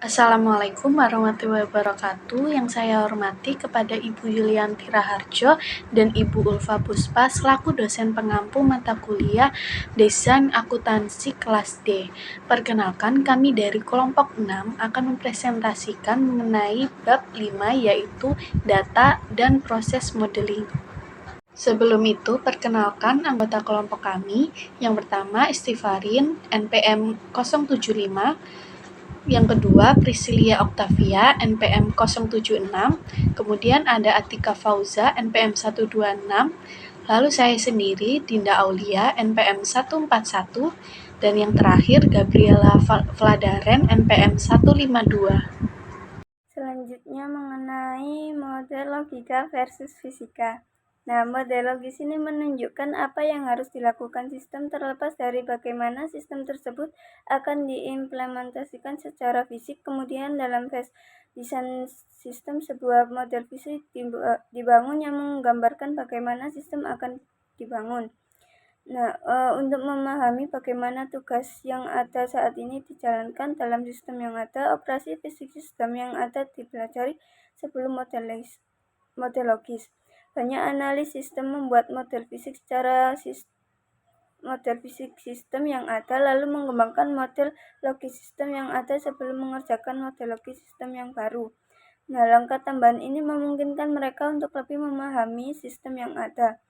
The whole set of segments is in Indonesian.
Assalamualaikum warahmatullahi wabarakatuh. Yang saya hormati kepada Ibu Yulianti Raharjo dan Ibu Ulfa Puspa selaku dosen pengampu mata kuliah Desain Akuntansi kelas D. Perkenalkan, kami dari kelompok 6 akan mempresentasikan mengenai bab 5 yaitu data dan proses modeling. Sebelum itu, perkenalkan anggota kelompok kami. Yang pertama, Istifarin, NPM 075. Yang kedua, Priscilia Octavia, NPM 076. Kemudian ada Atika Fauza, NPM 126. Lalu saya sendiri, Dinda Aulia, NPM 141. Dan yang terakhir, Gabriela Vladaren, NPM 152. Selanjutnya mengenai model logika versus fisika. Nah, model logis ini menunjukkan apa yang harus dilakukan sistem terlepas dari bagaimana sistem tersebut akan diimplementasikan secara fisik. Kemudian dalam fase desain sistem, sebuah model fisik dibangun yang menggambarkan bagaimana sistem akan dibangun. Nah, untuk memahami bagaimana tugas yang ada saat ini dijalankan dalam sistem yang ada, operasi fisik sistem yang ada dipelajari sebelum model logis. Banyak analis sistem membuat model fisik sistem yang ada, lalu mengembangkan model logis sistem yang ada sebelum mengerjakan model logis sistem yang baru. Nah, langkah tambahan ini memungkinkan mereka untuk lebih memahami sistem yang ada.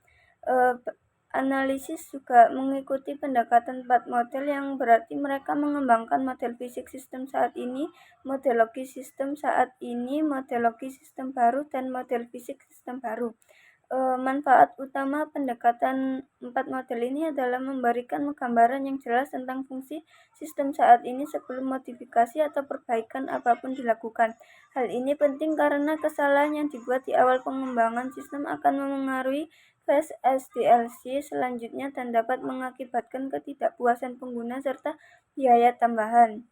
Analisis juga mengikuti pendekatan 4 model, yang berarti mereka mengembangkan model fisik sistem saat ini, model logis sistem saat ini, model logis sistem baru, dan model fisik sistem baru. Manfaat utama pendekatan 4 model ini adalah memberikan gambaran yang jelas tentang fungsi sistem saat ini sebelum modifikasi atau perbaikan apapun dilakukan. Hal ini penting karena kesalahan yang dibuat di awal pengembangan sistem akan memengaruhi fase SDLC selanjutnya dan dapat mengakibatkan ketidakpuasan pengguna serta biaya tambahan.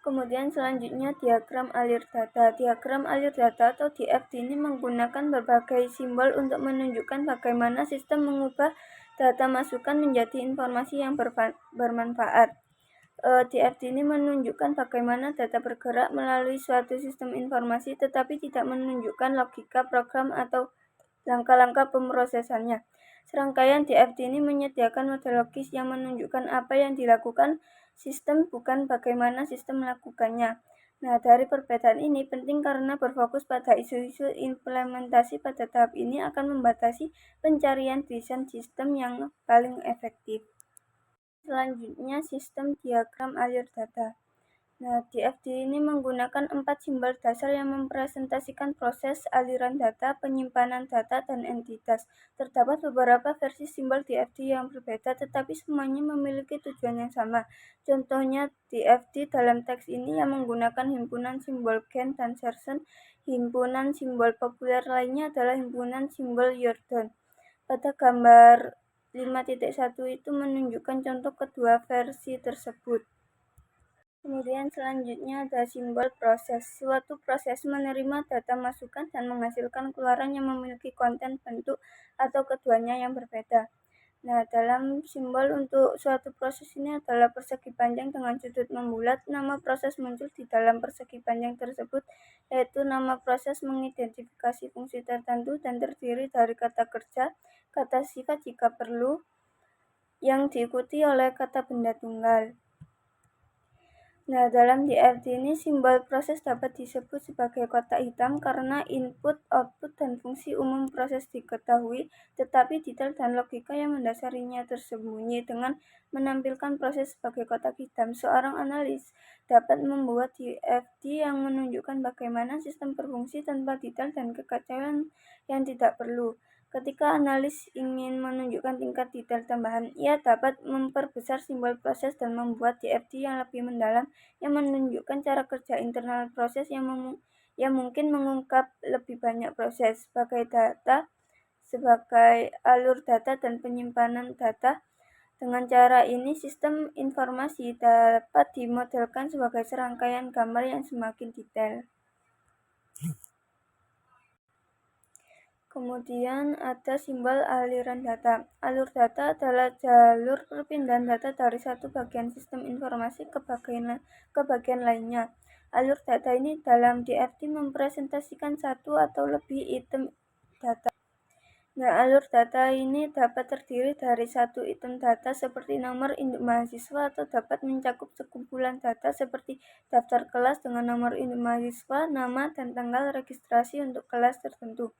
Kemudian selanjutnya diagram alir data. Diagram alir data atau DFD ini menggunakan berbagai simbol untuk menunjukkan bagaimana sistem mengubah data masukan menjadi informasi yang bermanfaat. DFD ini menunjukkan bagaimana data bergerak melalui suatu sistem informasi, tetapi tidak menunjukkan logika program atau langkah-langkah pemrosesannya. Serangkaian DFD ini menyediakan model logis yang menunjukkan apa yang dilakukan sistem, bukan bagaimana sistem melakukannya. Nah, dari perbedaan ini penting karena berfokus pada isu-isu implementasi pada tahap ini akan membatasi pencarian desain sistem yang paling efektif. Selanjutnya, sistem diagram alir data. Nah, DFD ini menggunakan 4 simbol dasar yang mempresentasikan proses aliran data, penyimpanan data, dan entitas. Terdapat beberapa versi simbol DFD yang berbeda, tetapi semuanya memiliki tujuan yang sama. Contohnya DFD dalam teks ini yang menggunakan himpunan simbol Gantt dan Serson. Himpunan simbol populer lainnya adalah himpunan simbol Jordan. Pada gambar 5.1 itu menunjukkan contoh kedua versi tersebut. Kemudian selanjutnya ada simbol proses. Suatu proses menerima data masukan dan menghasilkan keluaran yang memiliki konten, bentuk, atau keduanya yang berbeda. Nah, dalam simbol untuk suatu proses ini adalah persegi panjang dengan sudut membulat. Nama proses muncul di dalam persegi panjang tersebut, yaitu nama proses mengidentifikasi fungsi tertentu dan terdiri dari kata kerja, kata sifat jika perlu, yang diikuti oleh kata benda tunggal. Nah, dalam DFD ini simbol proses dapat disebut sebagai kotak hitam karena input, output, dan fungsi umum proses diketahui, tetapi detail dan logika yang mendasarinya tersembunyi. Dengan menampilkan proses sebagai kotak hitam, seorang analis dapat membuat DFD yang menunjukkan bagaimana sistem berfungsi tanpa detail dan kekacauan yang tidak perlu. Ketika analis ingin menunjukkan tingkat detail tambahan, ia dapat memperbesar simbol proses dan membuat DFD yang lebih mendalam yang menunjukkan cara kerja internal proses yang mungkin mengungkap lebih banyak proses sebagai alur data dan penyimpanan data. Dengan cara ini, sistem informasi dapat dimodelkan sebagai serangkaian gambar yang semakin detail. Kemudian ada simbol aliran data. Alur data adalah jalur perpindahan data dari satu bagian sistem informasi ke bagian lainnya. Alur data ini dalam DFT mempresentasikan satu atau lebih item data. Nah, alur data ini dapat terdiri dari satu item data seperti nomor induk mahasiswa atau dapat mencakup sekumpulan data seperti daftar kelas dengan nomor induk mahasiswa, nama, dan tanggal registrasi untuk kelas tertentu.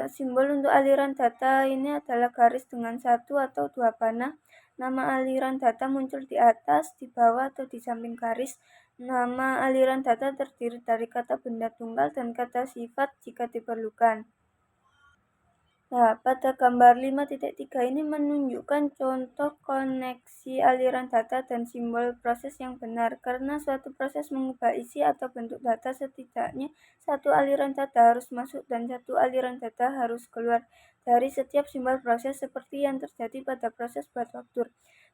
Simbol untuk aliran data ini adalah garis dengan satu atau dua panah. Nama aliran data muncul di atas, di bawah, atau di samping garis. Nama aliran data terdiri dari kata benda tunggal dan kata sifat jika diperlukan. Nah, pada gambar 5.3 ini menunjukkan contoh koneksi aliran data dan simbol proses yang benar. Karena suatu proses mengubah isi atau bentuk data, setidaknya satu aliran data harus masuk dan satu aliran data harus keluar dari setiap simbol proses seperti yang terjadi pada proses buat waktu.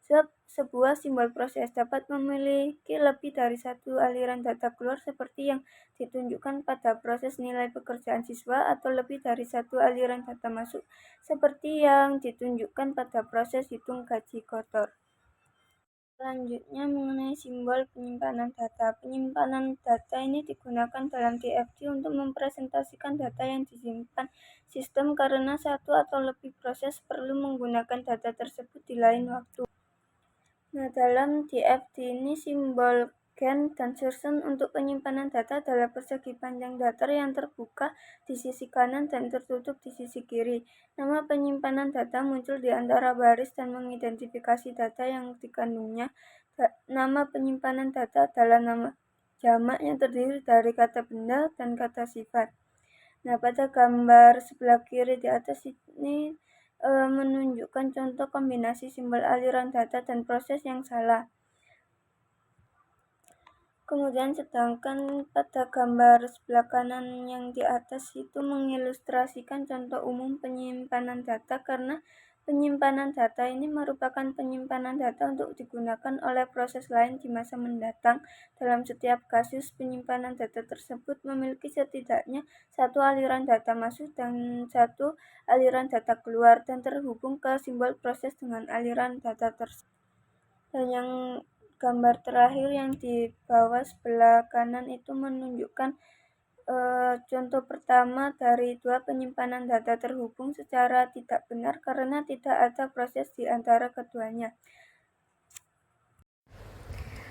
Sebab sebuah simbol proses dapat memiliki lebih dari satu aliran data keluar seperti yang ditunjukkan pada proses nilai pekerjaan siswa atau lebih dari satu aliran data masuk seperti yang ditunjukkan pada proses hitung gaji kotor. Selanjutnya mengenai simbol penyimpanan data. Penyimpanan data ini digunakan dalam DFT untuk mempresentasikan data yang disimpan sistem karena satu atau lebih proses perlu menggunakan data tersebut di lain waktu. Nah, dalam DFT ini simbol Gantt dan Sisson untuk penyimpanan data adalah persegi panjang datar yang terbuka di sisi kanan dan tertutup di sisi kiri. Nama penyimpanan data muncul di antara baris dan mengidentifikasi data yang dikandungnya. Nama penyimpanan data adalah nama jamak yang terdiri dari kata benda dan kata sifat. Nah, pada gambar sebelah kiri di atas ini menunjukkan contoh kombinasi simbol aliran data dan proses yang salah. Kemudian sedangkan pada gambar sebelah kanan yang di atas itu mengilustrasikan contoh umum penyimpanan data karena penyimpanan data ini merupakan penyimpanan data untuk digunakan oleh proses lain di masa mendatang. Dalam setiap kasus, penyimpanan data tersebut memiliki setidaknya satu aliran data masuk dan satu aliran data keluar dan terhubung ke simbol proses dengan aliran data tersebut. Dan yang gambar terakhir yang di bawah sebelah kanan itu menunjukkan contoh pertama dari dua penyimpanan data terhubung secara tidak benar karena tidak ada proses di antara keduanya.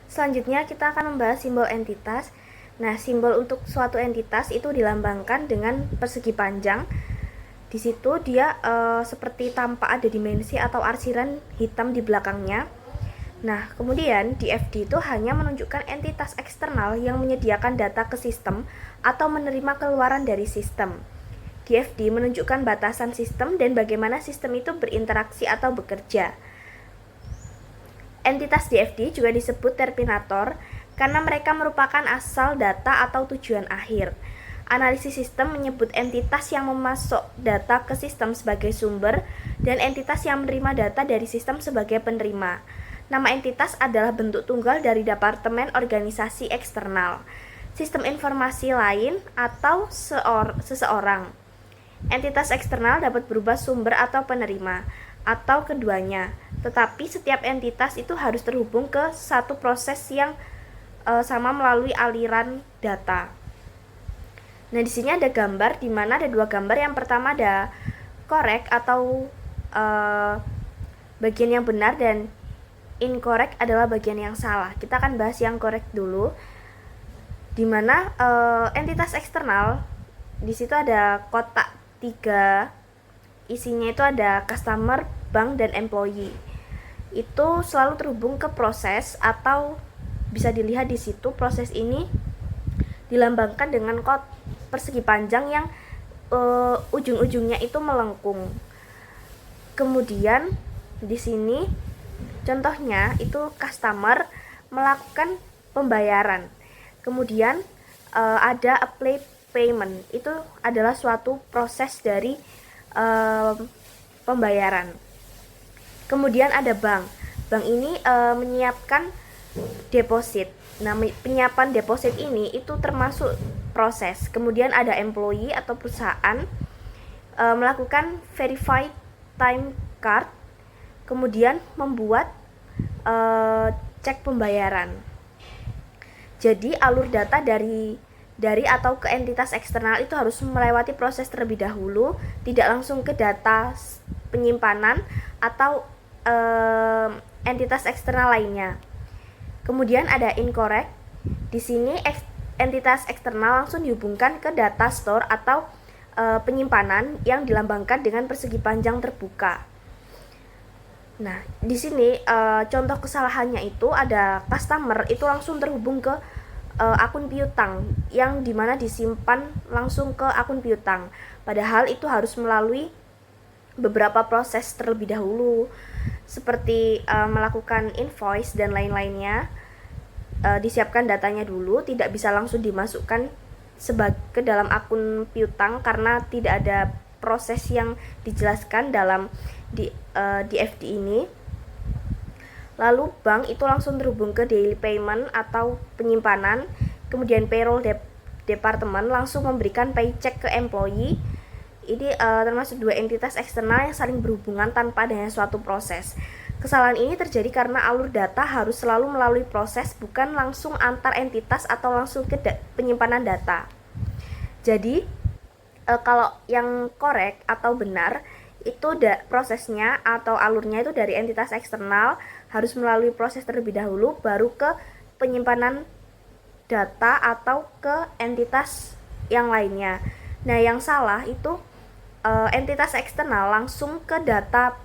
Selanjutnya kita akan membahas simbol entitas. Nah, simbol untuk suatu entitas itu dilambangkan dengan persegi panjang. Di situ dia seperti tampak ada dimensi atau arsiran hitam di belakangnya. Nah, kemudian DFT itu hanya menunjukkan entitas eksternal yang menyediakan data ke sistem atau menerima keluaran dari sistem. DFT menunjukkan batasan sistem dan bagaimana sistem itu berinteraksi atau bekerja. Entitas DFT juga disebut terminator karena mereka merupakan asal data atau tujuan akhir. Analisis sistem menyebut entitas yang memasuk data ke sistem sebagai sumber dan entitas yang menerima data dari sistem sebagai penerima. Nama entitas adalah bentuk tunggal dari departemen organisasi eksternal, sistem informasi lain, atau seseorang. Entitas eksternal dapat berubah sumber atau penerima, atau keduanya. Tetapi setiap entitas itu harus terhubung ke satu proses yang sama melalui aliran data. Nah, di sini ada gambar di mana ada dua gambar. Yang pertama ada correct atau bagian yang benar dan incorrect adalah bagian yang salah. Kita akan bahas yang correct dulu. Di mana entitas eksternal di situ ada kotak 3. Isinya itu ada customer, bank, dan employee. Itu selalu terhubung ke proses atau bisa dilihat di situ proses ini dilambangkan dengan persegi panjang yang ujung-ujungnya itu melengkung. Kemudian di sini contohnya itu customer melakukan pembayaran. Kemudian ada apply payment. Itu adalah suatu proses dari pembayaran. Kemudian ada bank. Bank ini menyiapkan deposit. Nah, penyiapan deposit ini itu termasuk proses. Kemudian ada employee atau perusahaan. melakukan verified time card, kemudian membuat cek pembayaran. Jadi alur data dari atau ke entitas eksternal itu harus melewati proses terlebih dahulu, tidak langsung ke data penyimpanan atau entitas eksternal lainnya. Kemudian ada incorrect. Di sini entitas eksternal langsung dihubungkan ke data store atau penyimpanan yang dilambangkan dengan persegi panjang terbuka. Nah, di sini contoh kesalahannya itu ada customer itu langsung terhubung ke akun piutang yang dimana disimpan langsung ke akun piutang. Padahal itu harus melalui beberapa proses terlebih dahulu, seperti melakukan invoice dan lain-lainnya. Disiapkan datanya dulu, tidak bisa langsung dimasukkan ke dalam akun piutang karena tidak ada proses yang dijelaskan dalam di FD ini. Lalu bank itu langsung terhubung ke daily payment atau penyimpanan, kemudian payroll department langsung memberikan paycheck ke employee. Ini termasuk dua entitas eksternal yang saling berhubungan tanpa adanya suatu proses. Kesalahan ini terjadi karena alur data harus selalu melalui proses, bukan langsung antar entitas atau langsung ke penyimpanan data. Jadi kalau yang correct atau benar itu prosesnya atau alurnya itu dari entitas eksternal harus melalui proses terlebih dahulu baru ke penyimpanan data atau ke entitas yang lainnya. Nah, yang salah itu entitas eksternal langsung ke data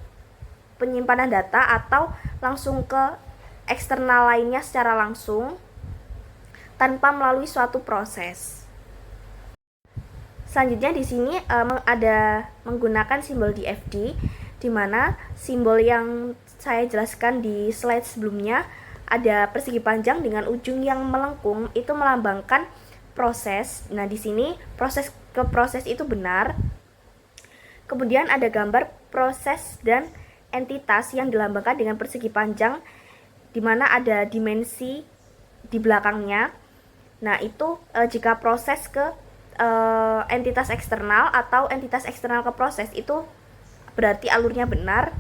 penyimpanan data atau langsung ke eksternal lainnya secara langsung tanpa melalui suatu proses. Selanjutnya di sini ada menggunakan simbol DFD, di mana simbol yang saya jelaskan di slide sebelumnya ada persegi panjang dengan ujung yang melengkung itu melambangkan proses. Nah, di sini proses itu benar. Kemudian ada gambar proses dan entitas yang dilambangkan dengan persegi panjang di mana ada dimensi di belakangnya. Nah, itu jika proses ke entitas eksternal atau entitas eksternal ke proses itu berarti alurnya benar.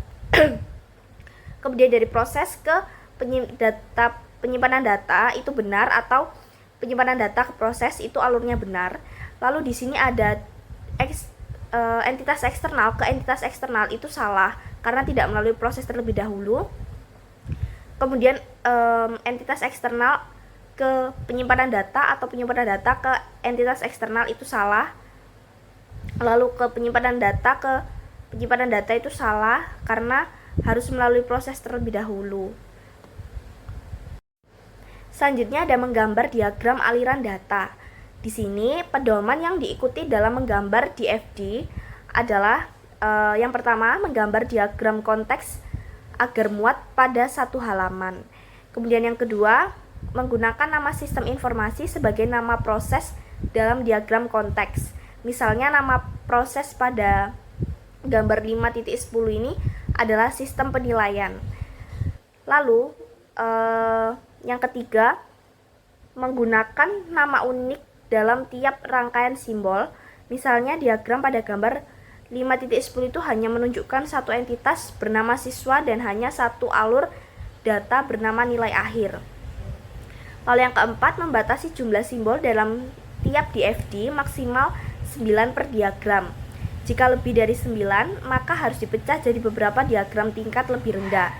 Kemudian dari proses ke penyimpanan data itu benar, atau penyimpanan data ke proses itu alurnya benar. Lalu di sini ada entitas eksternal ke entitas eksternal itu salah karena tidak melalui proses terlebih dahulu. Kemudian entitas eksternal ke penyimpanan data atau penyimpanan data ke entitas eksternal itu salah. Lalu ke penyimpanan data itu salah karena harus melalui proses terlebih dahulu. Selanjutnya ada menggambar diagram aliran data. Di sini pedoman yang diikuti dalam menggambar DFD adalah yang pertama menggambar diagram konteks agar muat pada satu halaman. Kemudian yang kedua menggunakan nama sistem informasi sebagai nama proses dalam diagram konteks. Misalnya nama proses pada gambar 5.10 ini adalah sistem penilaian. Lalu yang ketiga menggunakan nama unik dalam tiap rangkaian simbol. Misalnya diagram pada gambar 5.10 itu hanya menunjukkan satu entitas bernama siswa dan hanya satu alur data bernama nilai akhir. Lalu yang keempat, membatasi jumlah simbol dalam tiap DFD maksimal 9 per diagram. Jika lebih dari 9, maka harus dipecah jadi beberapa diagram tingkat lebih rendah.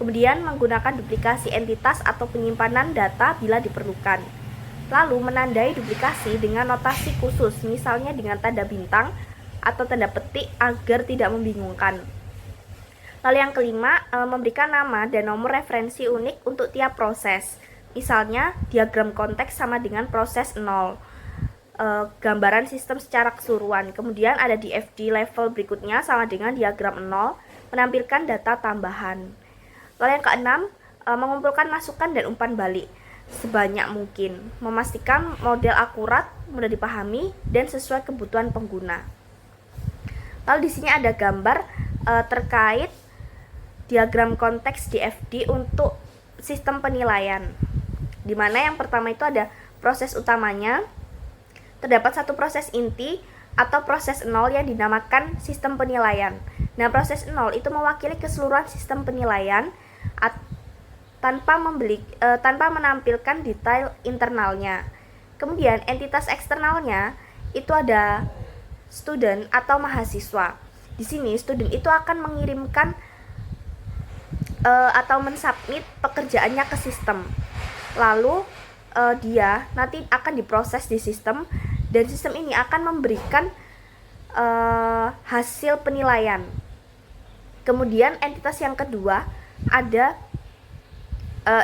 Kemudian menggunakan duplikasi entitas atau penyimpanan data bila diperlukan. Lalu menandai duplikasi dengan notasi khusus, misalnya dengan tanda bintang atau tanda petik agar tidak membingungkan. Lalu yang kelima, memberikan nama dan nomor referensi unik untuk tiap proses. Misalnya diagram konteks sama dengan proses 0, gambaran sistem secara keseluruhan. Kemudian ada DFD level berikutnya sama dengan diagram 0, menampilkan data tambahan. Lalu yang keenam, mengumpulkan masukan dan umpan balik sebanyak mungkin, memastikan model akurat, mudah dipahami, dan sesuai kebutuhan pengguna. Lalu di sini ada gambar terkait diagram konteks DFD untuk sistem penilaian, di mana yang pertama itu ada proses utamanya, terdapat satu proses inti atau proses 0 yang dinamakan sistem penilaian. Nah, proses 0 itu mewakili keseluruhan sistem penilaian tanpa menampilkan detail internalnya. Kemudian entitas eksternalnya itu ada student atau mahasiswa. Di sini student itu akan mengirimkan atau mensubmit pekerjaannya ke sistem. Lalu dia nanti akan diproses di sistem, dan sistem ini akan memberikan hasil penilaian. Kemudian entitas yang kedua ada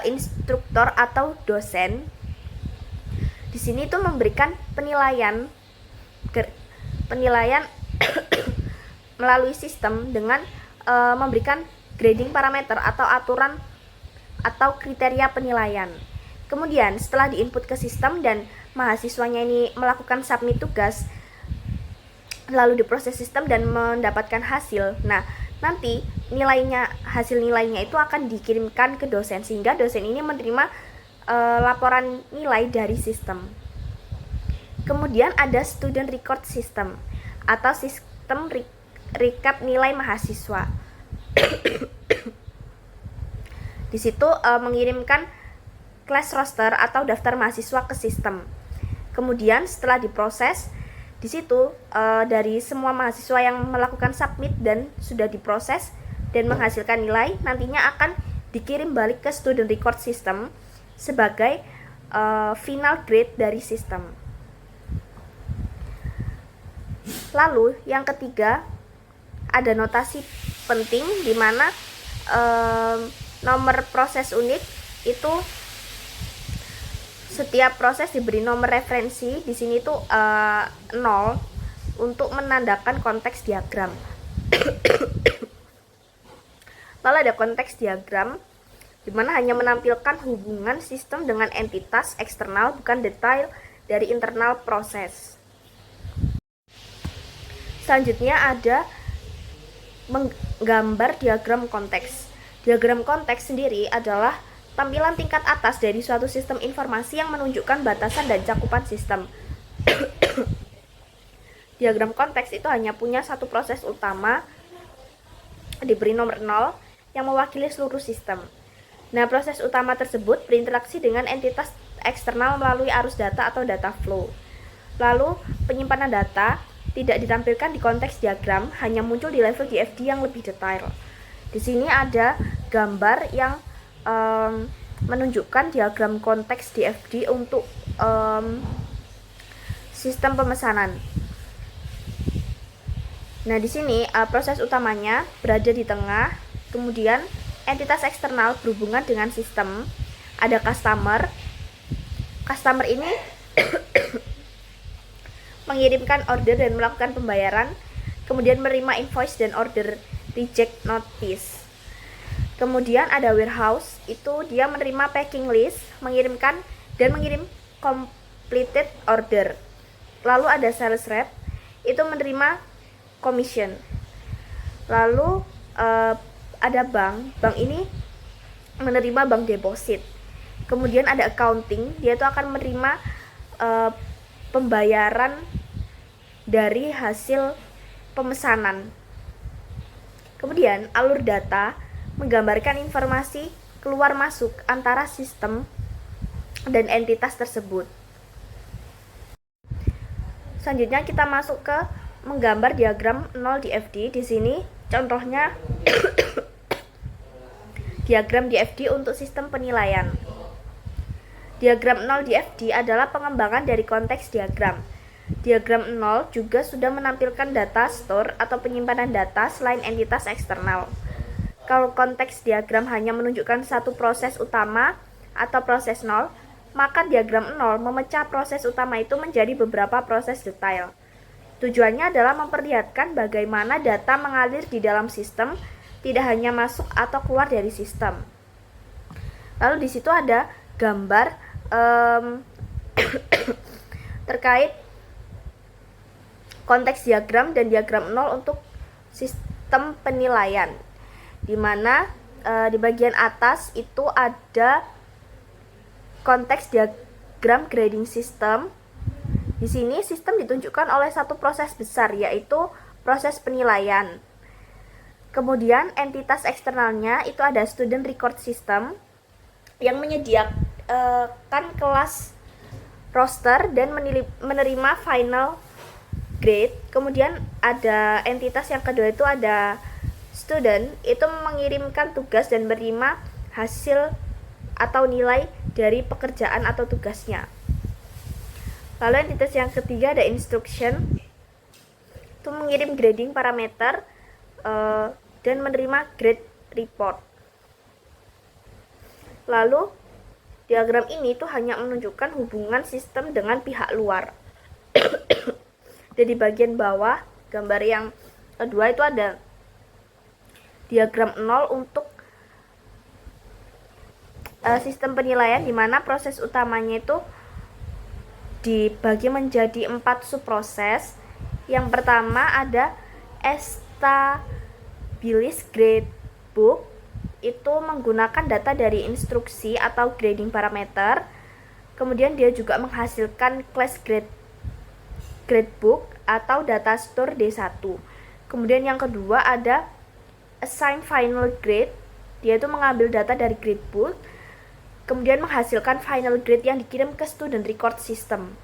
instruktur atau dosen. Di sini itu memberikan penilaian melalui sistem dengan memberikan grading parameter atau aturan atau kriteria penilaian. Kemudian setelah diinput ke sistem dan mahasiswanya ini melakukan submit tugas, lalu diproses sistem dan mendapatkan hasil. Nah, nanti hasil nilainya itu akan dikirimkan ke dosen, sehingga dosen ini menerima laporan nilai dari sistem. Kemudian ada student record system atau sistem recap nilai mahasiswa. Di situ mengirimkan class roster atau daftar mahasiswa ke sistem. Kemudian setelah diproses, di situ dari semua mahasiswa yang melakukan submit dan sudah diproses dan menghasilkan nilai, nantinya akan dikirim balik ke student record system sebagai final grade dari sistem. Lalu yang ketiga ada notasi penting, di mana nomor proses unit itu setiap proses diberi nomor referensi. Di sini tuh 0 untuk menandakan konteks diagram. Lalu ada konteks diagram, di mana hanya menampilkan hubungan sistem dengan entitas eksternal, bukan detail dari internal proses. Selanjutnya ada menggambar diagram konteks. Diagram konteks sendiri adalah tampilan tingkat atas dari suatu sistem informasi yang menunjukkan batasan dan cakupan sistem. Diagram konteks itu hanya punya satu proses utama, diberi nomor 0, yang mewakili seluruh sistem. Nah, proses utama tersebut berinteraksi dengan entitas eksternal melalui arus data atau data flow. Lalu, penyimpanan data tidak ditampilkan di konteks diagram, hanya muncul di level DFD yang lebih detail. Di sini ada gambar yang menunjukkan diagram konteks DFD untuk sistem pemesanan. Nah, di sini proses utamanya berada di tengah, kemudian entitas eksternal berhubungan dengan sistem, ada customer. Customer ini mengirimkan order dan melakukan pembayaran, kemudian menerima invoice dan order reject notice. Kemudian ada warehouse, itu dia menerima packing list, mengirimkan dan mengirim completed order. Lalu ada sales rep, itu menerima commission. Lalu ada bank ini menerima bank deposit. Kemudian ada accounting, dia itu akan menerima pembayaran dari hasil pemesanan. Kemudian alur data menggambarkan informasi keluar masuk antara sistem dan entitas tersebut. Selanjutnya kita masuk ke menggambar diagram 0 DFD. Di sini contohnya diagram DFD untuk sistem penilaian. Diagram 0 DFD adalah pengembangan dari konteks diagram. Diagram 0 juga sudah menampilkan data store atau penyimpanan data selain entitas eksternal. Kalau konteks diagram hanya menunjukkan satu proses utama atau proses 0, maka diagram 0 memecah proses utama itu menjadi beberapa proses detail. Tujuannya adalah memperlihatkan bagaimana data mengalir di dalam sistem, tidak hanya masuk atau keluar dari sistem. Lalu di situ ada gambar terkait konteks diagram dan diagram 0 untuk sistem penilaian, di mana di bagian atas itu ada konteks diagram grading system, Di sini sistem ditunjukkan oleh satu proses besar, yaitu proses penilaian. Kemudian entitas eksternalnya itu ada student record system yang menyediakan kelas roster dan menerima final grade. Kemudian ada entitas yang kedua itu ada student, itu mengirimkan tugas dan menerima hasil atau nilai dari pekerjaan atau tugasnya. Lalu entitas yang ketiga ada instruction, itu mengirim grading parameter dan menerima grade report. Lalu diagram ini tuh hanya menunjukkan hubungan sistem dengan pihak luar. Dan di bagian bawah gambar yang kedua itu ada diagram 0 untuk sistem penilaian, di mana proses utamanya itu dibagi menjadi 4 subproses. Yang pertama ada Stabilis Grade Book, itu menggunakan data dari instruksi atau grading parameter. Kemudian dia juga menghasilkan class gradebook atau data store D1. Kemudian yang kedua ada Assign Final Grade, dia itu mengambil data dari gradebook, kemudian menghasilkan final grade yang dikirim ke student record system.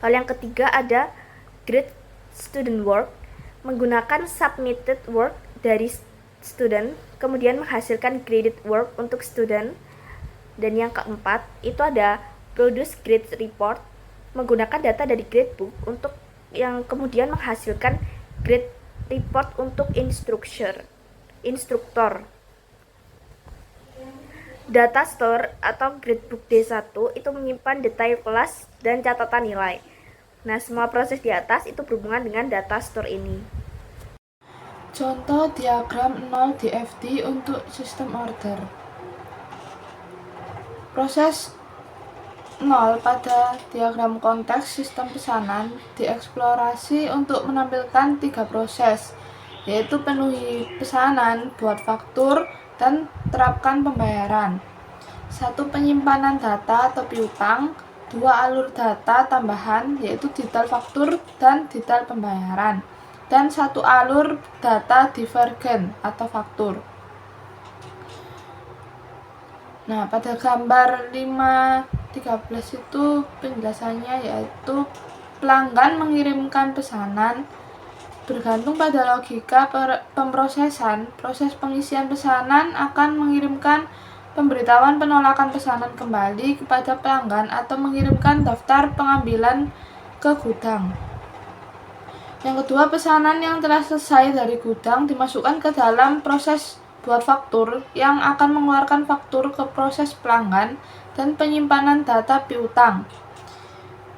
Lalu yang ketiga ada Grade Student Work, menggunakan submitted work dari student, kemudian menghasilkan graded work untuk student. Dan yang keempat itu ada Produce Grade Report, menggunakan data dari gradebook untuk yang kemudian menghasilkan grade report untuk instruktur. Data store atau gradebook D1 itu menyimpan detail kelas dan catatan nilai. Nah, semua proses di atas itu berhubungan dengan data store ini. Contoh diagram 0 DFT untuk sistem order. Proses 0 pada diagram konteks sistem pesanan dieksplorasi untuk menampilkan 3 proses, yaitu penuhi pesanan, buat faktur, dan terapkan pembayaran. 1. Penyimpanan data atau piutang. 2. Alur data tambahan, yaitu detail faktur dan detail pembayaran. Dan 1 alur data divergen atau faktur. Nah, pada gambar 5.13 itu penjelasannya yaitu pelanggan mengirimkan pesanan bergantung pada logika pemrosesan. Proses pengisian pesanan akan mengirimkan pemberitahuan penolakan pesanan kembali kepada pelanggan atau mengirimkan daftar pengambilan ke gudang. Yang kedua, pesanan yang telah selesai dari gudang dimasukkan ke dalam proses buat faktur yang akan mengeluarkan faktur ke proses pelanggan dan penyimpanan data piutang.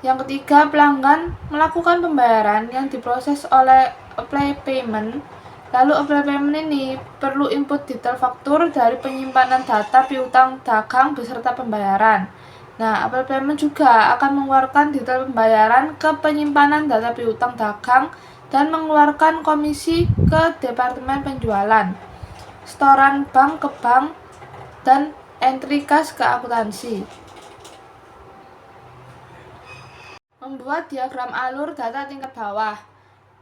Yang ketiga, pelanggan melakukan pembayaran yang diproses oleh apply payment. Lalu apply payment ini perlu input detail faktur dari penyimpanan data piutang dagang beserta pembayaran. Nah, apply payment juga akan mengeluarkan detail pembayaran ke penyimpanan data piutang dagang dan mengeluarkan komisi ke departemen penjualan, setoran bank ke bank, dan entry kas ke akuntansi. Membuat diagram alur data tingkat bawah.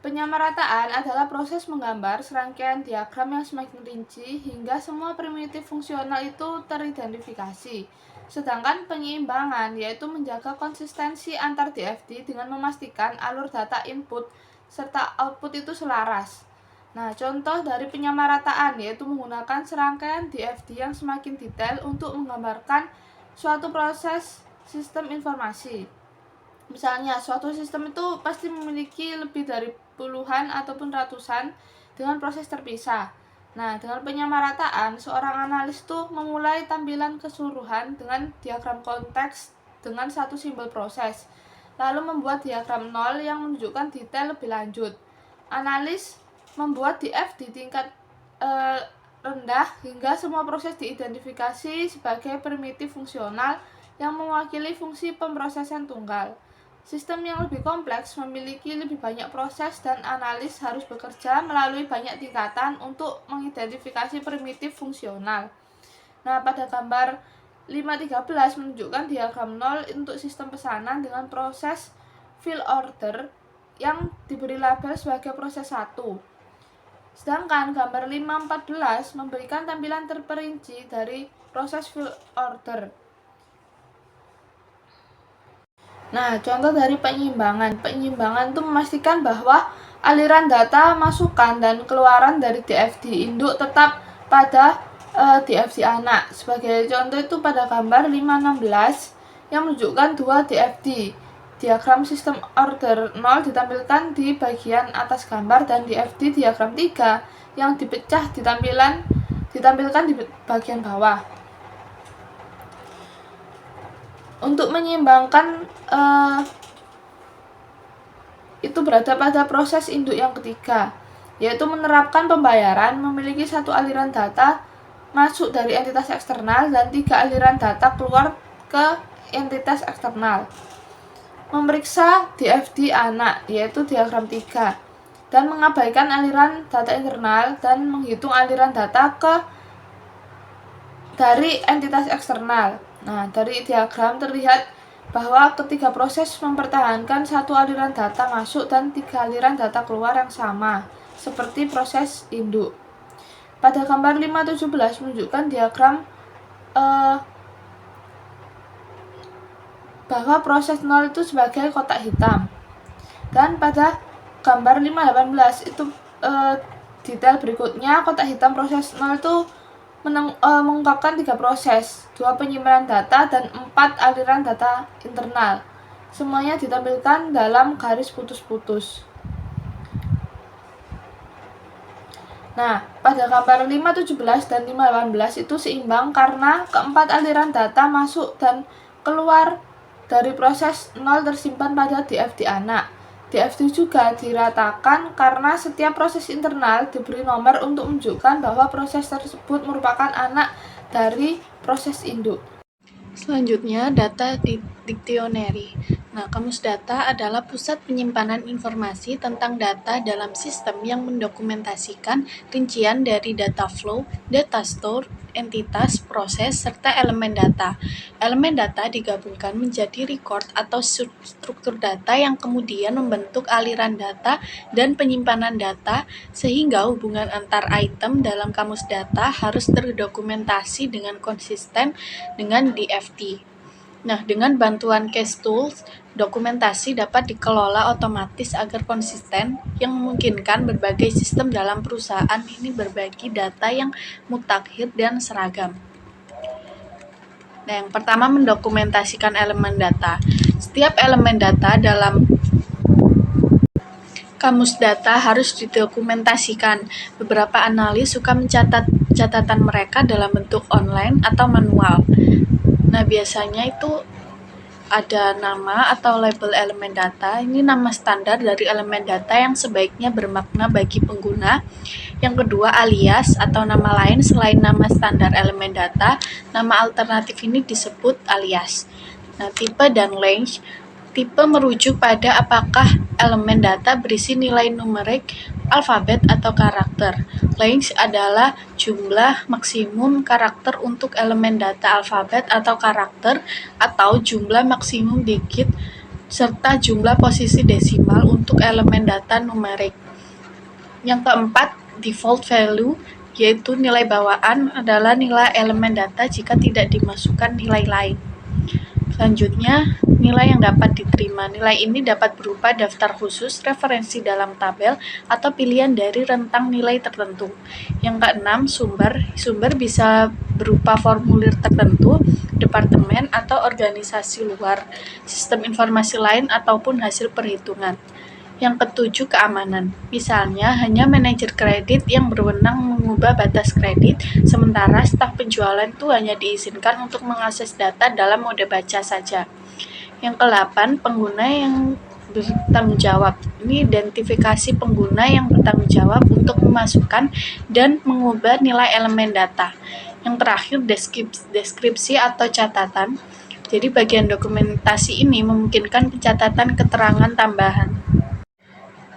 Penyamarataan adalah proses menggambar serangkaian diagram yang semakin rinci hingga semua primitif fungsional itu teridentifikasi. Sedangkan penyeimbangan yaitu menjaga konsistensi antar DFT dengan memastikan alur data input serta output itu selaras. Nah, contoh dari penyamarataan yaitu menggunakan serangkaian DFT yang semakin detail untuk menggambarkan suatu proses sistem informasi. Misalnya, suatu sistem itu pasti memiliki lebih dari puluhan ataupun ratusan dengan proses terpisah. Nah, dengan penyamarataan, seorang analis tuh memulai tampilan keseluruhan dengan diagram konteks dengan satu simbol proses, lalu membuat diagram 0 yang menunjukkan detail lebih lanjut. Analis membuat DFT tingkat rendah hingga semua proses diidentifikasi sebagai primitif fungsional yang mewakili fungsi pemrosesan tunggal. Sistem yang lebih kompleks memiliki lebih banyak proses dan analis harus bekerja melalui banyak tingkatan untuk mengidentifikasi primitif fungsional. Nah, pada gambar 5.13 menunjukkan diagram 0 untuk sistem pesanan dengan proses fill order yang diberi label sebagai proses 1. Sedangkan gambar 5.14 memberikan tampilan terperinci dari proses fill order. Nah, contoh dari penyimbangan. Penyimbangan itu memastikan bahwa aliran data masukan dan keluaran dari DFD induk tetap pada DFD anak. Sebagai contoh itu pada gambar 5.16 yang menunjukkan dua DFD. Diagram sistem order 0 ditampilkan di bagian atas gambar dan DFD diagram 3 yang dipecah ditampilkan di bagian bawah. Untuk menyeimbangkan itu berada pada proses induk yang ketiga, yaitu menerapkan pembayaran memiliki satu aliran data masuk dari entitas eksternal dan 3 aliran data keluar ke entitas eksternal. Memeriksa DFD anak, yaitu diagram 3, dan mengabaikan aliran data internal dan menghitung aliran data dari entitas eksternal. Nah, dari diagram terlihat bahwa ketiga proses mempertahankan satu aliran data masuk dan 3 aliran data keluar yang sama, seperti proses induk. Pada gambar 5.17 menunjukkan diagram bahwa proses 0 itu sebagai kotak hitam. Dan pada gambar 5.18 itu detail berikutnya, kotak hitam proses 0 itu mengungkapkan 3 proses, 2 penyimpanan data dan 4 aliran data internal. Semuanya ditampilkan dalam garis putus-putus. Nah, pada gambar 5.17 dan 5.18 itu seimbang karena keempat aliran data masuk dan keluar dari proses 0 tersimpan pada DFD anak. DFD juga diratakan karena setiap proses internal diberi nomor untuk menunjukkan bahwa proses tersebut merupakan anak dari proses induk. Selanjutnya, data dictionary. Nah, kamus data adalah pusat penyimpanan informasi tentang data dalam sistem yang mendokumentasikan rincian dari data flow, data store, entitas, proses, serta elemen data. Elemen data digabungkan menjadi record atau struktur data yang kemudian membentuk aliran data dan penyimpanan data, sehingga hubungan antar item dalam kamus data harus terdokumentasi dengan konsisten dengan DFD. Nah, dengan bantuan Case Tools, dokumentasi dapat dikelola otomatis agar konsisten, yang memungkinkan berbagai sistem dalam perusahaan ini berbagi data yang mutakhir dan seragam. Nah, yang pertama, mendokumentasikan elemen data. Setiap elemen data dalam kamus data harus didokumentasikan. Beberapa analis suka mencatat catatan mereka dalam bentuk online atau manual. Nah, biasanya itu ada nama atau label elemen data. Ini nama standar dari elemen data yang sebaiknya bermakna bagi pengguna. Yang kedua, alias atau nama lain selain nama standar elemen data. Nama alternatif ini disebut alias. Nah, tipe dan range. Tipe merujuk pada apakah elemen data berisi nilai numerik, alfabet, atau karakter. Range adalah jumlah maksimum karakter untuk elemen data alfabet atau karakter, atau jumlah maksimum digit serta jumlah posisi desimal untuk elemen data numerik. Yang keempat, default value, yaitu nilai bawaan adalah nilai elemen data jika tidak dimasukkan nilai lain. Selanjutnya, nilai yang dapat diterima. Nilai ini dapat berupa daftar khusus, referensi dalam tabel, atau pilihan dari rentang nilai tertentu. Yang keenam, sumber. Sumber bisa berupa formulir tertentu, departemen, atau organisasi luar, sistem informasi lain, ataupun hasil perhitungan. Yang ketujuh, keamanan. Misalnya, hanya manajer kredit yang berwenang mengubah batas kredit, sementara staf penjualan itu hanya diizinkan untuk mengakses data dalam mode baca saja. Yang ke-8, pengguna yang bertanggung jawab. Ini identifikasi pengguna yang bertanggung jawab untuk memasukkan dan mengubah nilai elemen data. Yang terakhir, deskripsi atau catatan. Jadi bagian dokumentasi ini memungkinkan pencatatan keterangan tambahan.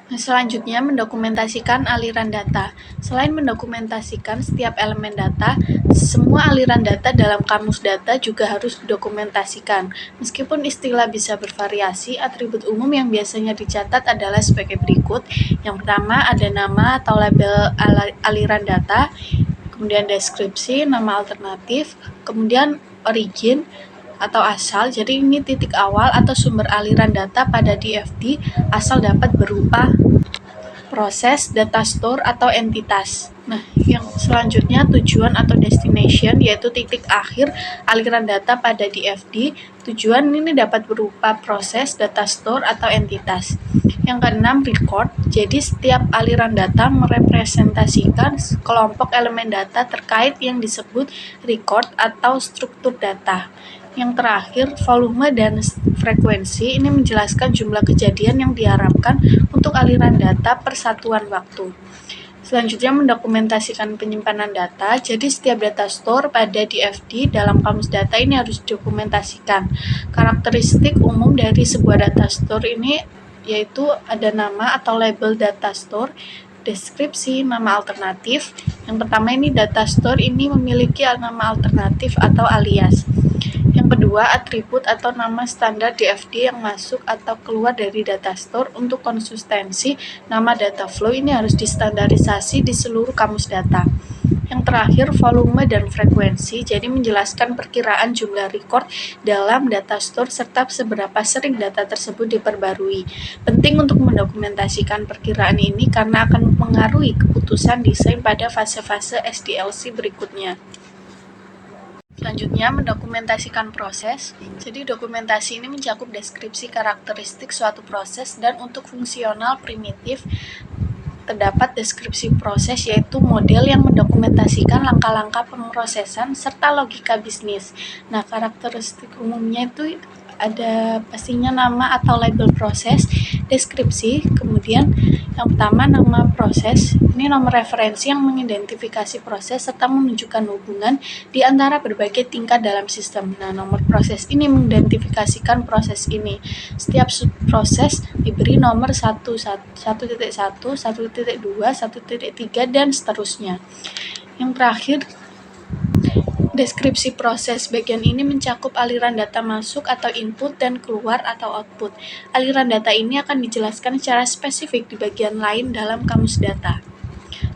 Nah, selanjutnya mendokumentasikan aliran data. Selain mendokumentasikan setiap elemen data, semua aliran data dalam kamus data juga harus didokumentasikan. Meskipun istilah bisa bervariasi, atribut umum yang biasanya dicatat adalah sebagai berikut. Yang pertama ada nama atau label aliran data, kemudian deskripsi, nama alternatif, kemudian origin atau asal. Jadi ini titik awal atau sumber aliran data pada DFD. Asal dapat berupa proses, data store, atau entitas. Nah, yang selanjutnya tujuan atau destination, yaitu titik akhir aliran data pada DFD. Tujuan ini dapat berupa proses, data store, atau entitas. Yang keenam, record. Jadi setiap aliran data merepresentasikan kelompok elemen data terkait yang disebut record atau struktur data. Yang terakhir, volume dan frekuensi ini menjelaskan jumlah kejadian yang diharapkan untuk aliran data per satuan waktu. Selanjutnya mendokumentasikan penyimpanan data. Jadi setiap data store pada DFD dalam kamus data ini harus didokumentasikan. Karakteristik umum dari sebuah data store ini yaitu ada nama atau label data store, deskripsi, nama alternatif. Yang pertama ini data store ini memiliki nama alternatif atau alias. Yang kedua, atribut atau nama standar DFD yang masuk atau keluar dari data store. Untuk konsistensi, nama data flow ini harus distandarisasi di seluruh kamus data. Yang terakhir, volume dan frekuensi, jadi menjelaskan perkiraan jumlah record dalam data store serta seberapa sering data tersebut diperbarui. Penting untuk mendokumentasikan perkiraan ini karena akan mempengaruhi keputusan desain pada fase-fase SDLC berikutnya. Selanjutnya, mendokumentasikan proses. Jadi, dokumentasi ini mencakup deskripsi karakteristik suatu proses dan untuk fungsional primitif terdapat deskripsi proses yaitu model yang mendokumentasikan langkah-langkah pemrosesan serta logika bisnis. Nah, karakteristik umumnya itu ada pastinya nama atau label proses, deskripsi, kemudian yang pertama nama proses, ini nomor referensi yang mengidentifikasi proses serta menunjukkan hubungan di antara berbagai tingkat dalam sistem. Nah, nomor proses ini mengidentifikasikan proses ini. Setiap subproses diberi nomor 1.1, 1.2, 1.3, dan seterusnya. Yang terakhir, deskripsi proses. Bagian ini mencakup aliran data masuk atau input dan keluar atau output. Aliran data ini akan dijelaskan secara spesifik di bagian lain dalam kamus data.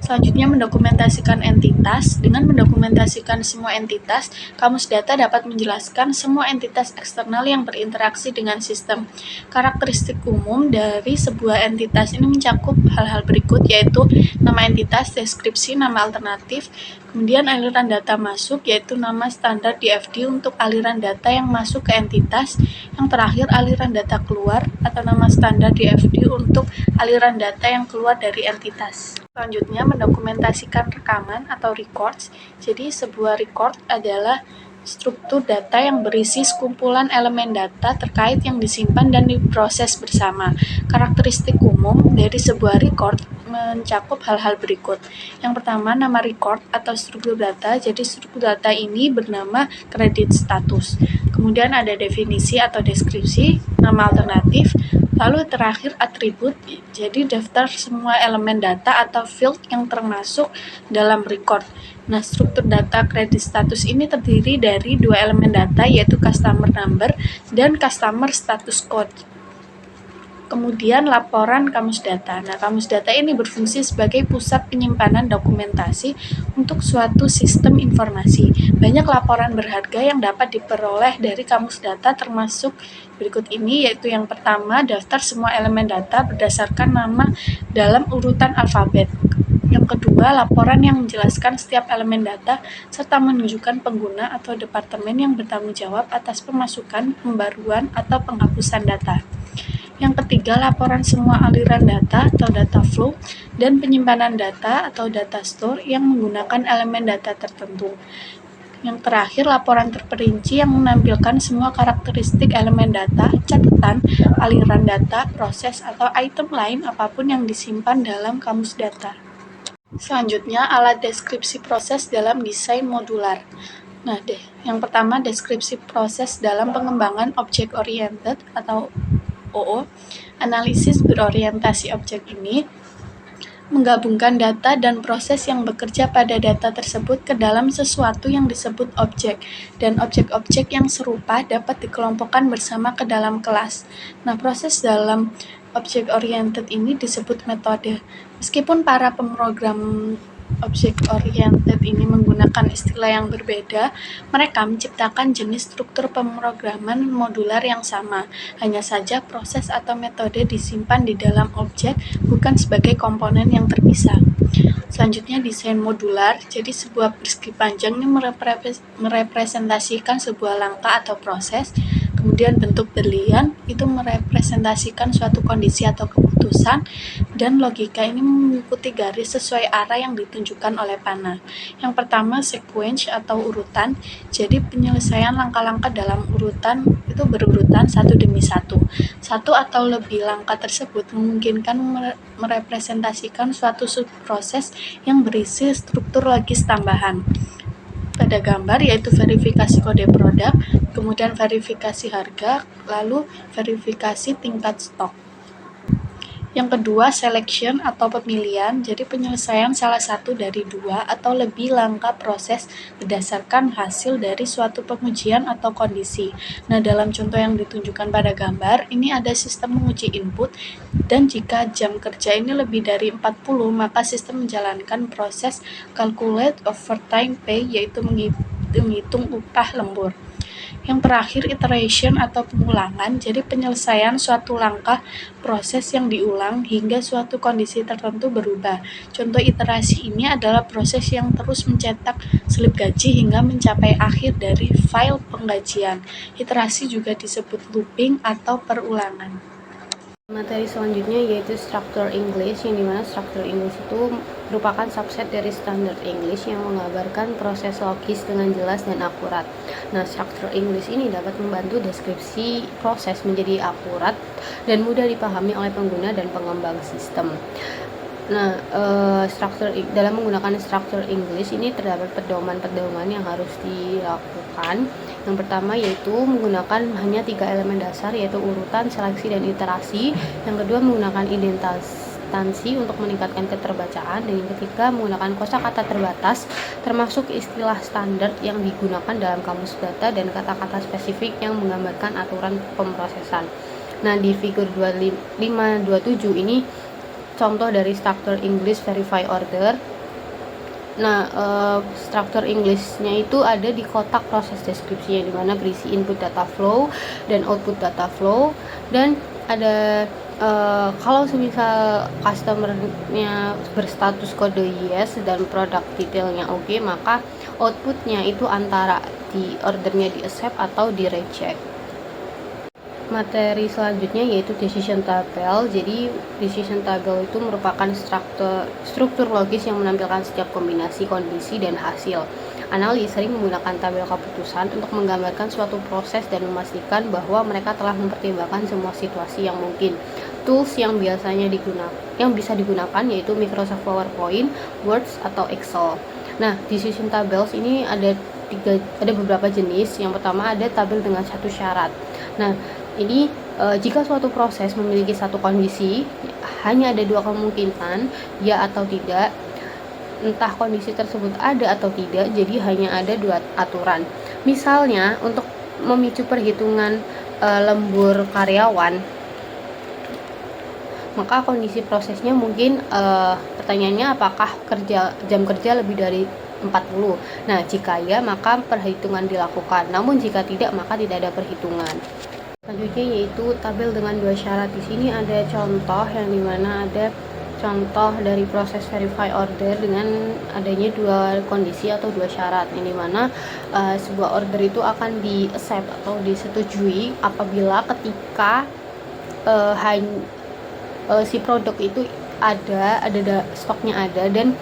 Selanjutnya, mendokumentasikan entitas. Dengan mendokumentasikan semua entitas, kamus data dapat menjelaskan semua entitas eksternal yang berinteraksi dengan sistem. Karakteristik umum dari sebuah entitas ini mencakup hal-hal berikut, yaitu nama entitas, deskripsi, nama alternatif, kemudian aliran data masuk, yaitu nama standar DFD untuk aliran data yang masuk ke entitas. Yang terakhir, aliran data keluar atau nama standar DFD untuk aliran data yang keluar dari entitas. Selanjutnya, mendokumentasikan rekaman atau records. Jadi, sebuah record adalah struktur data yang berisi sekumpulan elemen data terkait yang disimpan dan diproses bersama. Karakteristik umum dari sebuah record mencakup hal-hal berikut. Yang pertama, nama record atau struktur data. Jadi, struktur data ini bernama kredit status. Kemudian ada definisi atau deskripsi, nama alternatif, lalu terakhir atribut, jadi daftar semua elemen data atau field yang termasuk dalam record. Nah, struktur data kredit status ini terdiri dari dua elemen data yaitu customer number dan customer status code. Kemudian laporan kamus data. Nah, kamus data ini berfungsi sebagai pusat penyimpanan dokumentasi untuk suatu sistem informasi. Banyak laporan berharga yang dapat diperoleh dari kamus data termasuk berikut ini, yaitu yang pertama, daftar semua elemen data berdasarkan nama dalam urutan alfabet. Yang kedua, laporan yang menjelaskan setiap elemen data serta menunjukkan pengguna atau departemen yang bertanggung jawab atas pemasukan, pembaruan, atau penghapusan data. Yang ketiga, laporan semua aliran data atau data flow dan penyimpanan data atau data store yang menggunakan elemen data tertentu. Yang terakhir, laporan terperinci yang menampilkan semua karakteristik elemen data, catatan, aliran data, proses, atau item lain apapun yang disimpan dalam kamus data. Selanjutnya, alat deskripsi proses dalam desain modular. Nah, yang pertama, deskripsi proses dalam pengembangan object oriented atau OO. Analisis berorientasi objek ini menggabungkan data dan proses yang bekerja pada data tersebut ke dalam sesuatu yang disebut objek, dan objek-objek yang serupa dapat dikelompokkan bersama ke dalam kelas. Nah, proses dalam object-oriented ini disebut metode. Meskipun para pemrogram object-oriented ini menggunakan istilah yang berbeda, mereka menciptakan jenis struktur pemrograman modular yang sama. Hanya saja proses atau metode disimpan di dalam objek, bukan sebagai komponen yang terpisah. Selanjutnya, desain modular. Jadi sebuah persegi panjang ini merepresentasikan sebuah langkah atau proses. Kemudian bentuk berlian itu merepresentasikan suatu kondisi atau keputusan, dan logika ini mengikuti garis sesuai arah yang ditunjukkan oleh panah. Yang pertama, sequence atau urutan. Jadi penyelesaian langkah-langkah dalam urutan itu berurutan satu demi satu. Satu atau lebih langkah tersebut memungkinkan merepresentasikan suatu subproses yang berisi struktur logis tambahan pada gambar, yaitu verifikasi kode produk, kemudian verifikasi harga, lalu verifikasi tingkat stok. Yang kedua, selection atau pemilihan. Jadi penyelesaian salah satu dari dua atau lebih langkah proses berdasarkan hasil dari suatu pengujian atau kondisi. Nah, dalam contoh yang ditunjukkan pada gambar, ini ada sistem menguji input, dan jika jam kerja ini lebih dari 40, maka sistem menjalankan proses calculate overtime pay, yaitu menghitung upah lembur. Yang terakhir, iteration atau pengulangan. Jadi penyelesaian suatu langkah proses yang diulang hingga suatu kondisi tertentu berubah. Contoh iterasi ini adalah proses yang terus mencetak slip gaji hingga mencapai akhir dari file penggajian. Iterasi juga disebut looping atau perulangan. Materi selanjutnya yaitu Structure English, yang dimana Structure English itu merupakan subset dari Standard English yang menggambarkan proses logis dengan jelas dan akurat. Nah, Structure English ini dapat membantu deskripsi proses menjadi akurat dan mudah dipahami oleh pengguna dan pengembang sistem. Nah, dalam menggunakan Structure English ini terdapat pedoman-pedoman yang harus dilakukan. Yang pertama yaitu menggunakan hanya 3 elemen dasar, yaitu urutan, seleksi, dan iterasi. Yang kedua, menggunakan indentansi untuk meningkatkan keterbacaan. Dan yang ketiga, menggunakan kosakata terbatas, termasuk istilah standar yang digunakan dalam kamus data dan kata-kata spesifik yang menggambarkan aturan pemrosesan. Nah, di figur 527 ini contoh dari Structure English Verify Order. Nah, Structure English-nya itu ada di kotak proses deskripsinya, di mana berisi input data flow dan output data flow, dan ada kalau semisal customer-nya berstatus kode yes dan produk detailnya oke, maka outputnya itu antara di ordernya di accept atau di reject. Materi selanjutnya yaitu decision table. Jadi decision table itu merupakan struktur logis yang menampilkan setiap kombinasi kondisi dan hasil. Analis sering menggunakan tabel keputusan untuk menggambarkan suatu proses dan memastikan bahwa mereka telah mempertimbangkan semua situasi yang mungkin. Tools yang bisa digunakan yaitu Microsoft PowerPoint, Word, atau Excel. Nah, decision tables ini ada beberapa jenis. Yang pertama ada tabel dengan satu syarat. Nah, ini jika suatu proses memiliki satu kondisi, hanya ada 2 kemungkinan, ya atau tidak. Entah kondisi tersebut ada atau tidak, jadi hanya ada 2 aturan. Misalnya, untuk memicu perhitungan lembur karyawan, maka kondisi prosesnya mungkin pertanyaannya apakah jam kerja lebih dari 40. Nah, jika ya, maka perhitungan dilakukan. Namun jika tidak, maka tidak ada perhitungan. Selanjutnya yaitu tabel dengan 2 syarat. Di sini ada contoh yang dimana ada contoh dari proses verify order dengan adanya 2 kondisi atau 2 syarat, yang dimana sebuah order itu akan di accept atau disetujui apabila ketika si produk itu ada stoknya ada, dan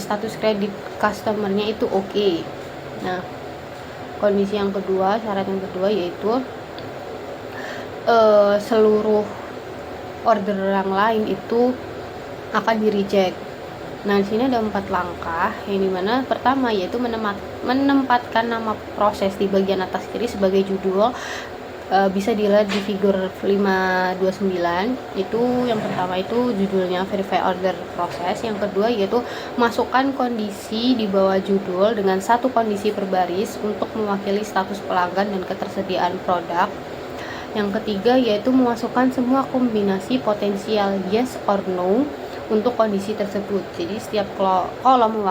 status kredit customernya itu oke. Nah, kondisi yang kedua, syarat yang kedua yaitu seluruh order yang lain itu akan di reject. Nah, di sini ada 4 langkah, yang dimana pertama yaitu menempatkan nama proses di bagian atas kiri sebagai judul. bisa dilihat di figur 529. Itu yang pertama itu judulnya verify order process, yang kedua yaitu masukkan kondisi di bawah judul dengan satu kondisi per baris untuk mewakili status pelanggan dan ketersediaan produk. Yang ketiga yaitu memasukkan semua kombinasi potensial yes or no untuk kondisi tersebut. Jadi setiap kolom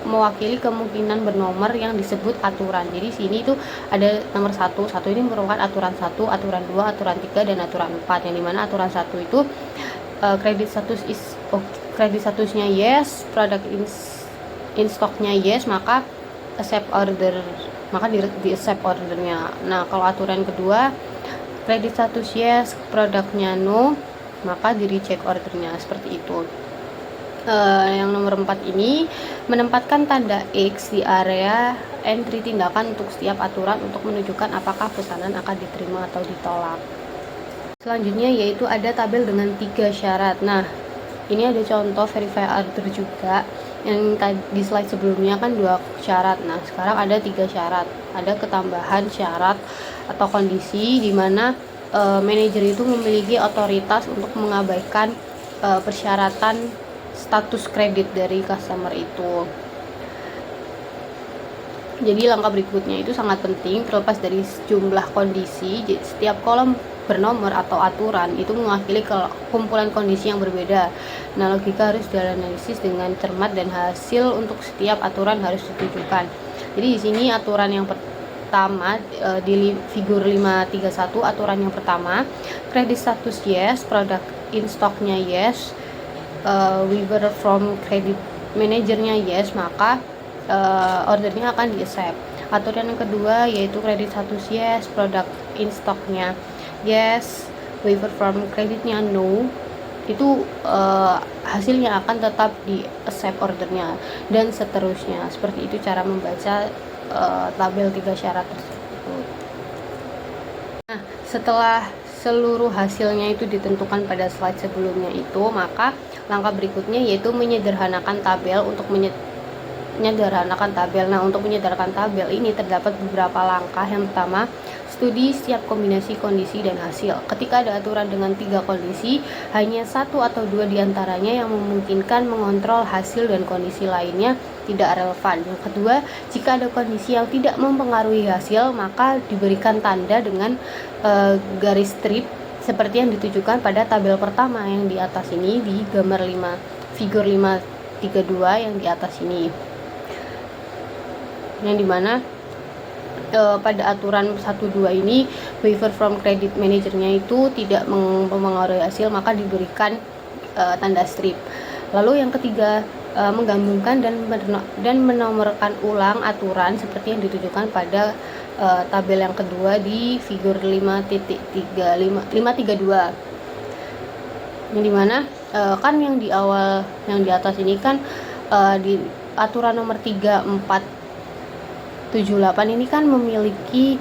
mewakili kemungkinan bernomor yang disebut aturan. Jadi sini itu ada nomor 1 ini merupakan aturan 1, aturan 2, aturan 3, dan aturan 4, yang dimana aturan 1 itu kredit statusnya yes, product in stocknya yes, maka accept order, maka di accept ordernya. Nah, kalau aturan kedua kredit status yes, produknya no, maka di reject ordernya, seperti itu. Yang nomor 4 ini menempatkan tanda X di area entry tindakan untuk setiap aturan untuk menunjukkan apakah pesanan akan diterima atau ditolak. Selanjutnya yaitu ada tabel dengan 3 syarat. Nah, ini ada contoh verify order juga. Yang di slide sebelumnya kan 2 syarat. Nah, sekarang ada 3 syarat. Ada ketambahan syarat atau kondisi di mana manajer itu memiliki otoritas untuk mengabaikan persyaratan status kredit dari customer itu. Jadi langkah berikutnya itu sangat penting, terlepas dari jumlah kondisi. Jadi setiap kolom bernomor atau aturan itu mewakili kumpulan kondisi yang berbeda. Nah, logika harus dianalisis dengan cermat dan hasil untuk setiap aturan harus ditujukan. Jadi di sini aturan yang pertama di figur 531, aturan yang pertama credit status yes, product in stocknya yes, waiver from credit manajernya yes, maka ordernya akan di accept. Aturan yang kedua yaitu credit status yes, product in stocknya yes, waiver from creditnya no, itu hasilnya akan tetap di accept ordernya, dan seterusnya. Seperti itu cara membaca tabel 3 syarat tersebut. Nah, setelah seluruh hasilnya itu ditentukan pada slide sebelumnya itu, maka langkah berikutnya yaitu menyederhanakan tabel. Untuk menyederhanakan tabel, nah untuk menyederhanakan tabel ini terdapat beberapa langkah. Yang pertama, studi setiap kombinasi kondisi dan hasil. Ketika ada aturan dengan 3 kondisi, hanya 1 atau 2 diantaranya yang memungkinkan mengontrol hasil dan kondisi lainnya tidak relevan. Yang kedua, jika ada kondisi yang tidak mempengaruhi hasil, maka diberikan tanda dengan garis strip seperti yang ditujukan pada tabel pertama yang di atas ini, di gambar 5 figur 532 yang di atas ini, yang dimana pada aturan 1-2 ini waiver from credit manajernya itu tidak mempengaruhi hasil, maka diberikan tanda strip. Lalu yang ketiga, menggabungkan dan menomorkan ulang aturan seperti yang ditujukan pada tabel yang kedua di figur 532, yang dimana kan yang di awal, yang di atas ini kan di aturan nomor 3478 ini kan memiliki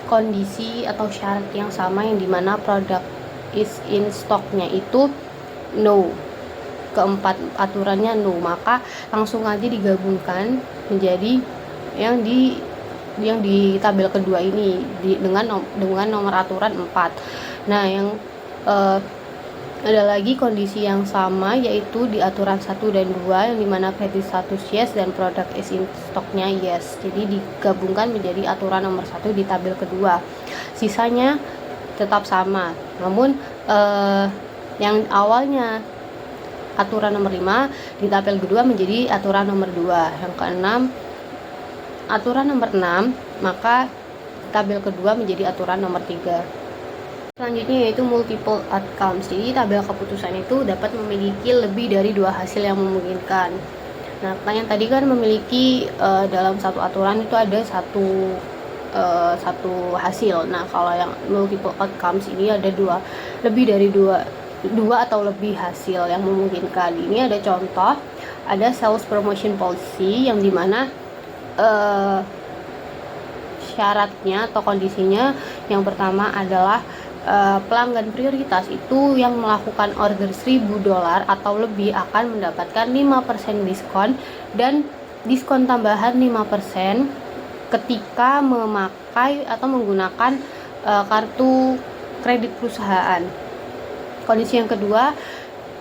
kondisi atau syarat yang sama, yang dimana product is in stocknya itu no, keempat aturannya no, maka langsung aja digabungkan menjadi yang di tabel kedua ini dengan nomor aturan 4. Nah, yang ada lagi kondisi yang sama yaitu di aturan 1 dan 2 yang dimana credit status yes dan product is in stocknya yes. Jadi digabungkan menjadi aturan nomor 1 di tabel kedua. Sisanya tetap sama. Namun yang awalnya aturan nomor 5 di tabel kedua menjadi aturan nomor 2. Yang keenam, aturan nomor 6, maka tabel kedua menjadi aturan nomor 3. Selanjutnya yaitu multiple outcomes. Jadi tabel keputusan itu dapat memiliki lebih dari 2 hasil yang memungkinkan. Nah, yang tadi kan memiliki dalam satu aturan itu ada satu hasil. Nah, kalau yang multiple outcomes ini ada lebih dari dua atau lebih hasil yang memungkinkan. Ini ada contoh, ada sales promotion policy yang dimana syaratnya atau kondisinya yang pertama adalah pelanggan prioritas itu yang melakukan order $1.000 atau lebih akan mendapatkan 5% diskon dan diskon tambahan 5% ketika memakai atau menggunakan kartu kredit perusahaan. Kondisi yang kedua,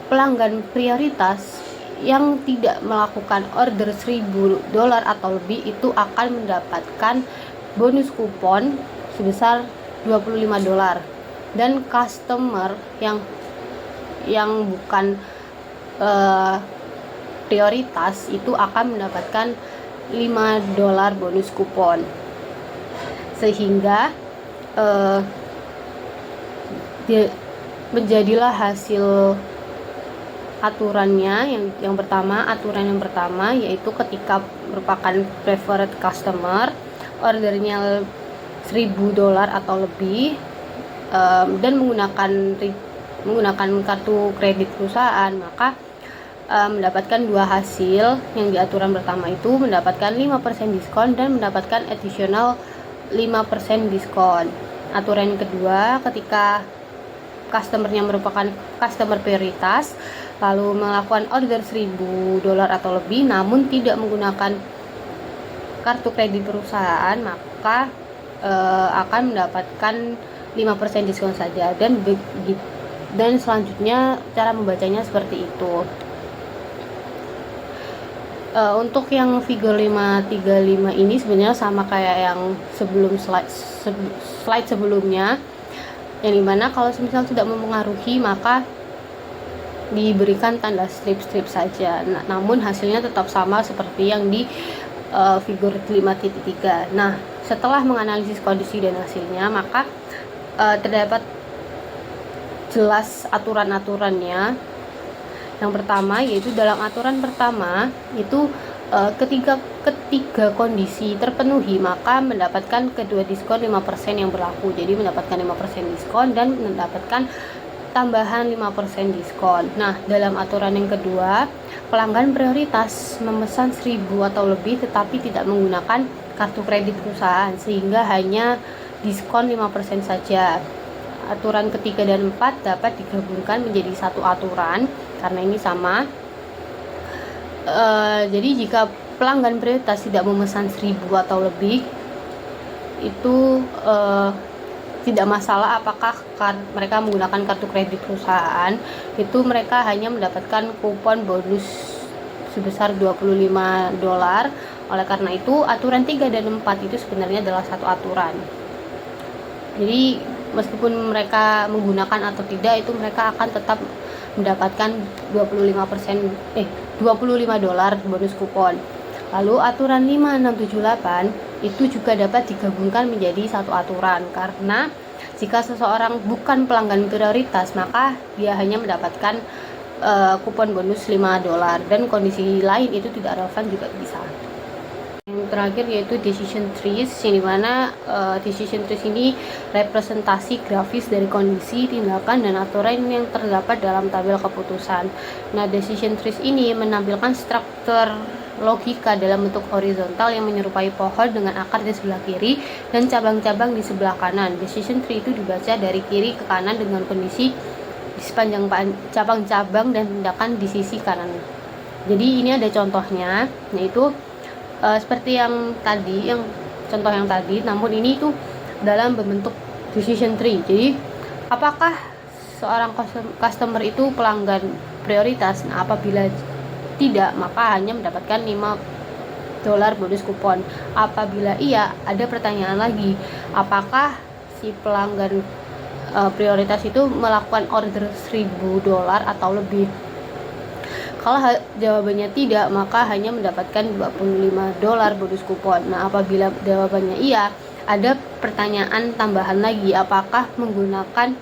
pelanggan prioritas yang tidak melakukan order $1.000 atau lebih itu akan mendapatkan bonus kupon sebesar $25, dan customer yang bukan prioritas itu akan mendapatkan $5 bonus kupon. Sehingga menjadilah hasil aturan yang pertama yaitu ketika merupakan preferred customer, ordernya $1.000 atau lebih, dan menggunakan kartu kredit perusahaan, maka mendapatkan dua hasil. Yang di aturan pertama itu mendapatkan 5% diskon dan mendapatkan additional 5% diskon. Aturan yang kedua, ketika customernya merupakan customer prioritas lalu melakukan order $1.000 atau lebih namun tidak menggunakan kartu kredit perusahaan, maka akan mendapatkan 5% diskon saja, dan selanjutnya cara membacanya seperti itu. Untuk yang figure 535 ini sebenarnya sama kayak yang sebelum slide sebelumnya, yang dimana kalau misal tidak mempengaruhi maka diberikan tanda strip-strip saja. Namun hasilnya tetap sama seperti yang di figure 5.3. Nah, setelah menganalisis kondisi dan hasilnya, maka terdapat jelas aturan-aturannya. Yang pertama yaitu dalam aturan pertama itu ketika kondisi terpenuhi maka mendapatkan kedua diskon 5% yang berlaku. Jadi mendapatkan 5% diskon dan mendapatkan tambahan 5% diskon. Nah, dalam aturan yang kedua, pelanggan prioritas memesan 1.000 atau lebih tetapi tidak menggunakan kartu kredit perusahaan sehingga hanya diskon 5% saja. Aturan ketiga dan 4 dapat digabungkan menjadi satu aturan karena ini sama. Jadi jika pelanggan prioritas tidak memesan 1.000 atau lebih itu tidak masalah apakah mereka menggunakan kartu kredit perusahaan, itu mereka hanya mendapatkan kupon bonus sebesar $25. Oleh karena itu aturan 3 dan 4 itu sebenarnya adalah satu aturan. Jadi meskipun mereka menggunakan atau tidak, itu mereka akan tetap mendapatkan $25 bonus kupon. Lalu aturan 5678 itu juga dapat digabungkan menjadi satu aturan karena jika seseorang bukan pelanggan prioritas maka dia hanya mendapatkan kupon bonus $5 dan kondisi lain itu tidak relevan juga bisa. Yang terakhir yaitu decision trees, yang dimana decision trees ini representasi grafis dari kondisi, tindakan, dan aturan yang terdapat dalam tabel keputusan. Nah, decision trees ini menampilkan struktur logika dalam bentuk horizontal yang menyerupai pohon dengan akar di sebelah kiri dan cabang-cabang di sebelah kanan. Decision tree itu dibaca dari kiri ke kanan dengan kondisi di sepanjang cabang-cabang dan tindakan di sisi kanan. Jadi ini ada contohnya, yaitu seperti yang tadi, contoh yang tadi, namun ini itu dalam bentuk decision tree. Jadi apakah seorang customer itu pelanggan prioritas? Nah, apabila tidak, maka hanya mendapatkan $5 bonus kupon. Apabila iya, ada pertanyaan lagi, apakah si pelanggan prioritas itu melakukan order $1.000 atau lebih? Kalau jawabannya tidak, maka hanya mendapatkan $25 bonus kupon. Nah, apabila jawabannya iya, ada pertanyaan tambahan lagi, apakah menggunakan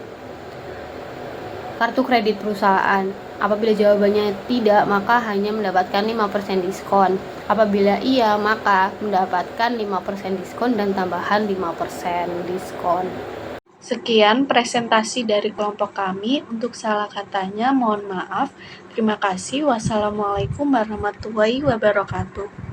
kartu kredit perusahaan? Apabila jawabannya tidak, maka hanya mendapatkan 5% diskon. Apabila iya, maka mendapatkan 5% diskon dan tambahan 5% diskon. Sekian presentasi dari kelompok kami. Untuk salah katanya mohon maaf. Terima kasih. Wassalamualaikum warahmatullahi wabarakatuh.